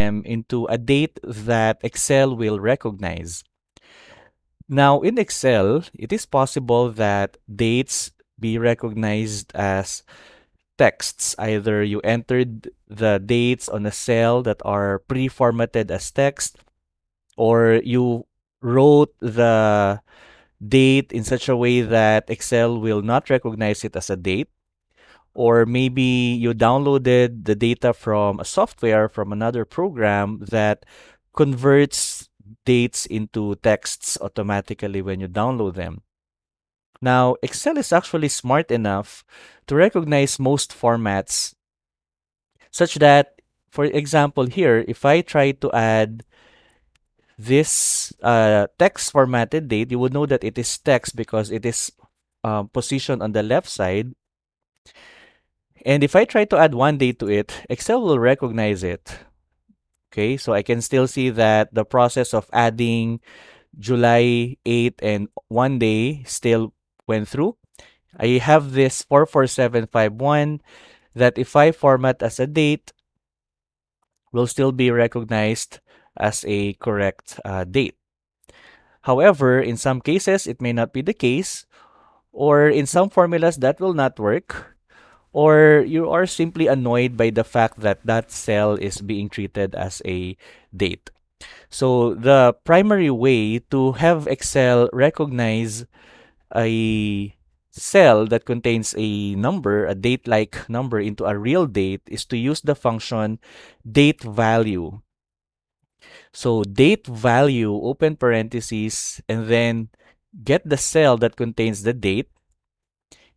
them into a date that Excel will recognize. Now, in Excel, it is possible that dates be recognized as texts. Either you entered the dates on a cell that are pre-formatted as text, or you wrote the date in such a way that Excel will not recognize it as a date. Or maybe you downloaded the data from a software from another program that converts dates into texts automatically when you download them. Now, Excel is actually smart enough to recognize most formats such that, for example, here, if I try to add this text formatted date, you would know that it is text because it is positioned on the left side. And if I try to add one date to it, Excel will recognize it. Okay, so I can still see that the process of adding July 8 and one day still went through. I have this 44751 that if I format as a date, will still be recognized as a correct date. However, in some cases, it may not be the case, or in some formulas that will not work, or you are simply annoyed by the fact that that cell is being treated as a date. So the primary way to have Excel recognize a cell that contains a number, a date-like number, into a real date is to use the function DATEVALUE. So DATEVALUE, open parentheses, and then get the cell that contains the date,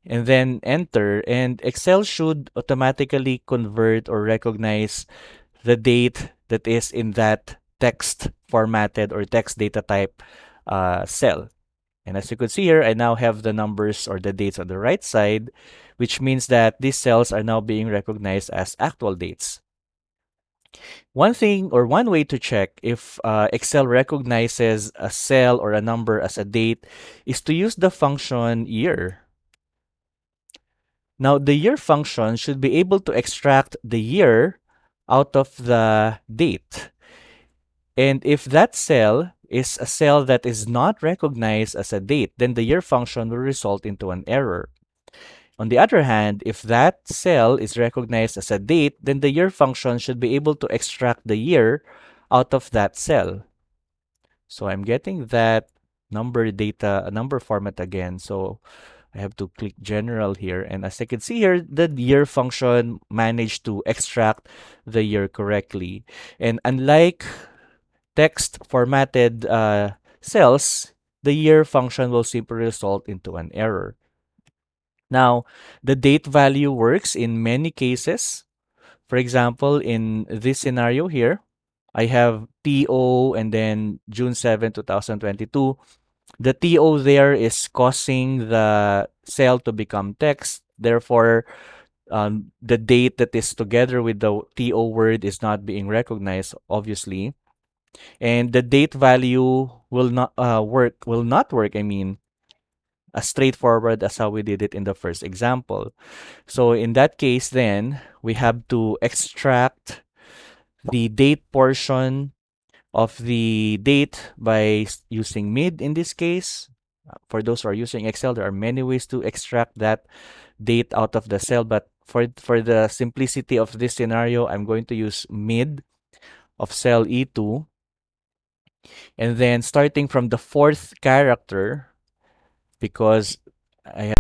and then enter, and Excel should automatically convert or recognize the date that is in that text formatted or text data type cell. And as you can see here, I now have the numbers or the dates on the right side, which means that these cells are now being recognized as actual dates. One thing or one way to check if Excel recognizes a cell or a number as a date is to use the function year. Now, the year function should be able to extract the year out of the date. And if that cell is a cell that is not recognized as a date, then the year function will result into an error. On the other hand, if that cell is recognized as a date, then the year function should be able to extract the year out of that cell. So I'm getting that number data, a number format again. So I have to click general here. And as I can see here, the year function managed to extract the year correctly. And unlike text formatted cells, the year function will simply result into an error. Now, the date value works in many cases. For example, in this scenario here, I have TO and then June 7, 2022. The TO there is causing the cell to become text. Therefore, the date that is together with the TO word is not being recognized, obviously. And the date value will not work, I mean, as straightforward as how we did it in the first example. So in that case, then we have to extract the date portion of the date by using mid in this case. For those who are using Excel, there are many ways to extract that date out of the cell, but for the simplicity of this scenario, I'm going to use mid of cell E2. And then starting from the fourth character, because I have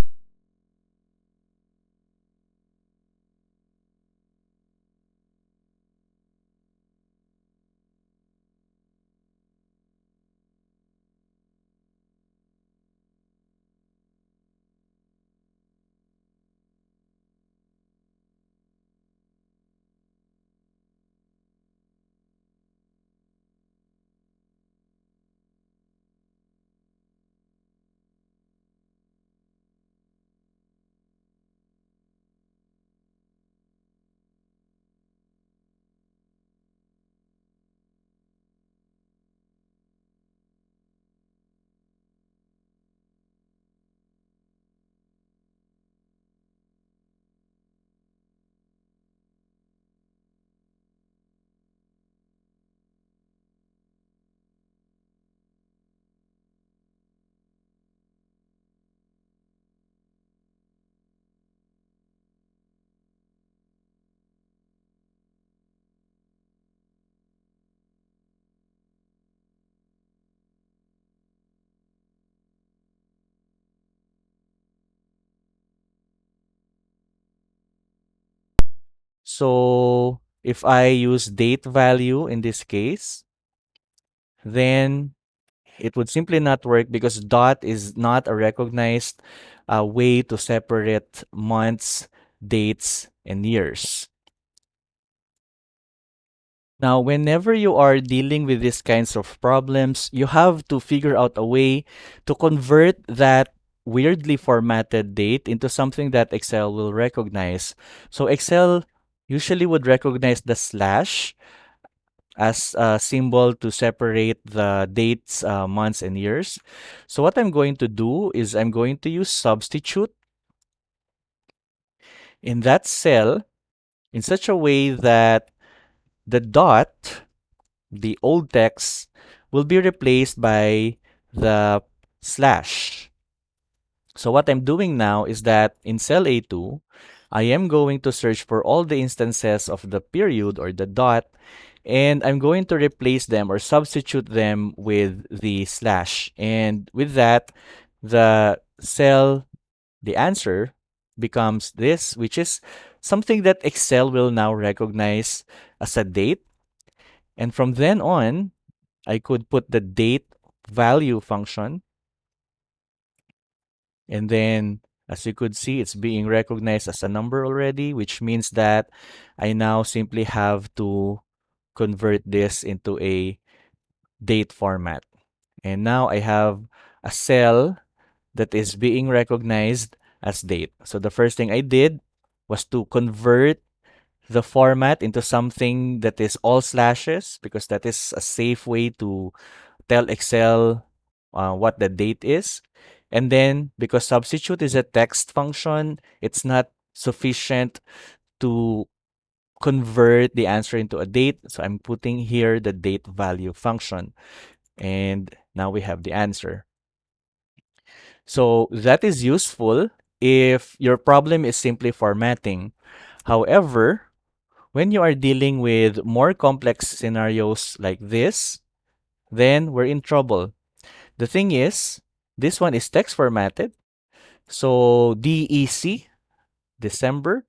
So if I use date value in this case, then it would simply not work because dot is not a recognized way to separate months, dates, and years. Now, whenever you are dealing with these kinds of problems, you have to figure out a way to convert that weirdly formatted date into something that Excel will recognize. So Excel usually would recognize the slash as a symbol to separate the dates, months, and years. So what I'm going to do is I'm going to use substitute in that cell in such a way that the dot, the old text, will be replaced by the slash. So what I'm doing now is that in cell A2, I am going to search for all the instances of the period or the dot, and I'm going to replace them or substitute them with the slash. And with that, the cell, the answer becomes this, which is something that Excel will now recognize as a date. And from then on, I could put the date value function. And then, as you could see, it's being recognized as a number already, which means that I now simply have to convert this into a date format. And now I have a cell that is being recognized as date. So the first thing I did was to convert the format into something that is all slashes because that is a safe way to tell Excel what the date is. And then because substitute is a text function, it's not sufficient to convert the answer into a date. So I'm putting here the date value function. And now we have the answer. So that is useful if your problem is simply formatting. However, when you are dealing with more complex scenarios like this, then we're in trouble. The thing is, this one is text formatted. So DEC, December,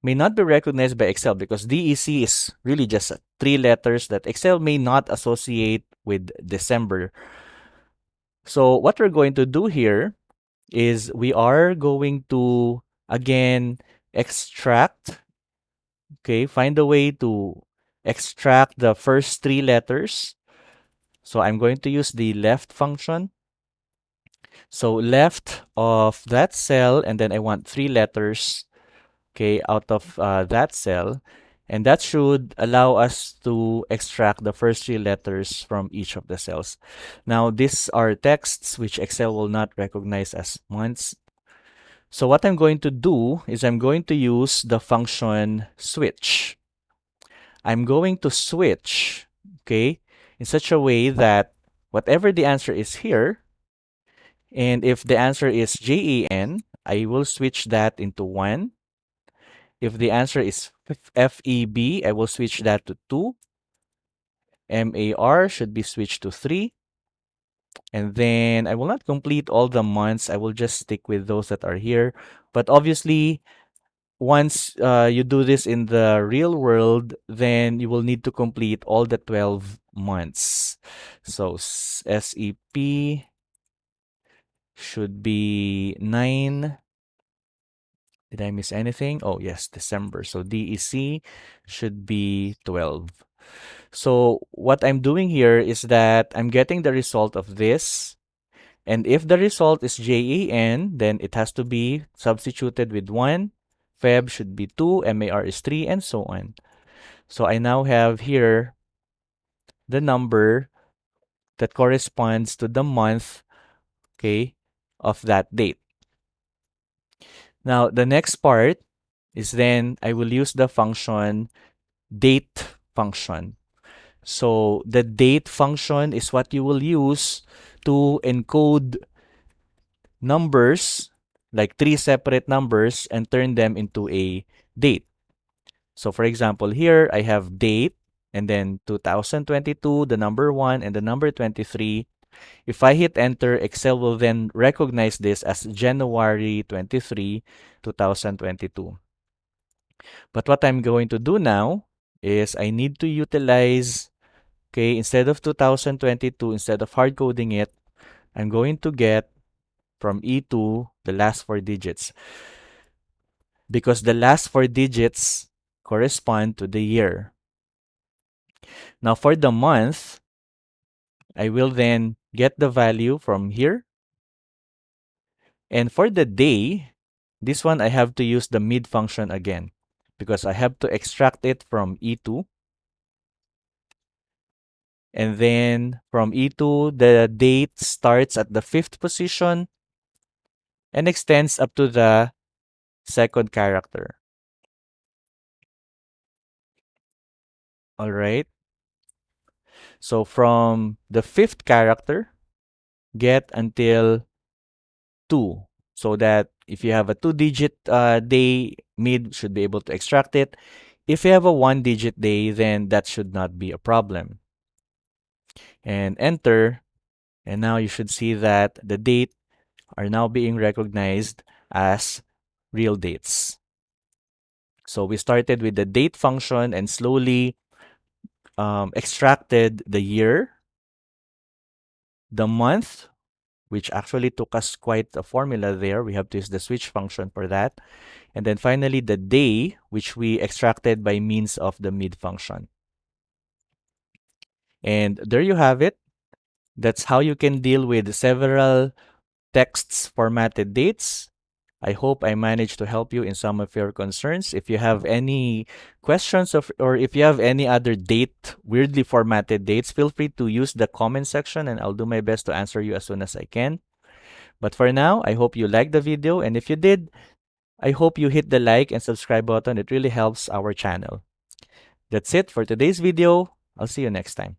may not be recognized by Excel because DEC is really just three letters that Excel may not associate with December. So what we're going to do here is we are going to, again, extract, okay, find a way to extract the first three letters. So I'm going to use the left function. So left of that cell, and then I want three letters, okay, out of that cell. And that should allow us to extract the first three letters from each of the cells. Now, these are texts which Excel will not recognize as months. So what I'm going to do is I'm going to use the function switch. I'm going to switch, okay, in such a way that whatever the answer is here, and if the answer is JEN, I will switch that into 1. If the answer is FEB, I will switch that to 2. MAR should be switched to 3. And then I will not complete all the months. I will just stick with those that are here. But obviously, once you do this in the real world, then you will need to complete all the 12 months. So SEP should be 9. Did I miss anything? Oh, yes, December. So DEC should be 12. So what I'm doing here is that I'm getting the result of this. And if the result is JEN, then it has to be substituted with 1. Feb should be 2. MAR is 3, and so on. So I now have here the number that corresponds to the month, okay, of that date. Now, the next part is then I will use the function date function. So the date function is what you will use to encode numbers, like 3 separate numbers, and turn them into a date. So for example, here I have date, and then 2022, the number 1, and the number 23. If I hit enter, Excel will then recognize this as January 23, 2022. But what I'm going to do now is I need to utilize, okay, instead of 2022, instead of hard coding it, I'm going to get from E2 the last four digits, because the last four digits correspond to the year. Now for the month, I will then get the value from here. And for the day, this one I have to use the mid function again, because I have to extract it from E2. And then from E2, the date starts at the fifth position and extends up to the second character. All right. So from the fifth character, get until 2. So that if you have a 2-digit day, mid should be able to extract it. If you have a 1-digit day, then that should not be a problem. And enter. And now you should see that the date are now being recognized as real dates. So we started with the date function and slowly extracted the year, the month, which actually took us quite a formula there. We have to use the switch function for that. And then finally, the day, which we extracted by means of the mid function. And there you have it. That's how you can deal with several texts formatted dates. I hope I managed to help you in some of your concerns. If you have any questions or if you have any other weirdly formatted dates, feel free to use the comment section and I'll do my best to answer you as soon as I can. But for now, I hope you liked the video. And if you did, I hope you hit the like and subscribe button. It really helps our channel. That's it for today's video. I'll see you next time.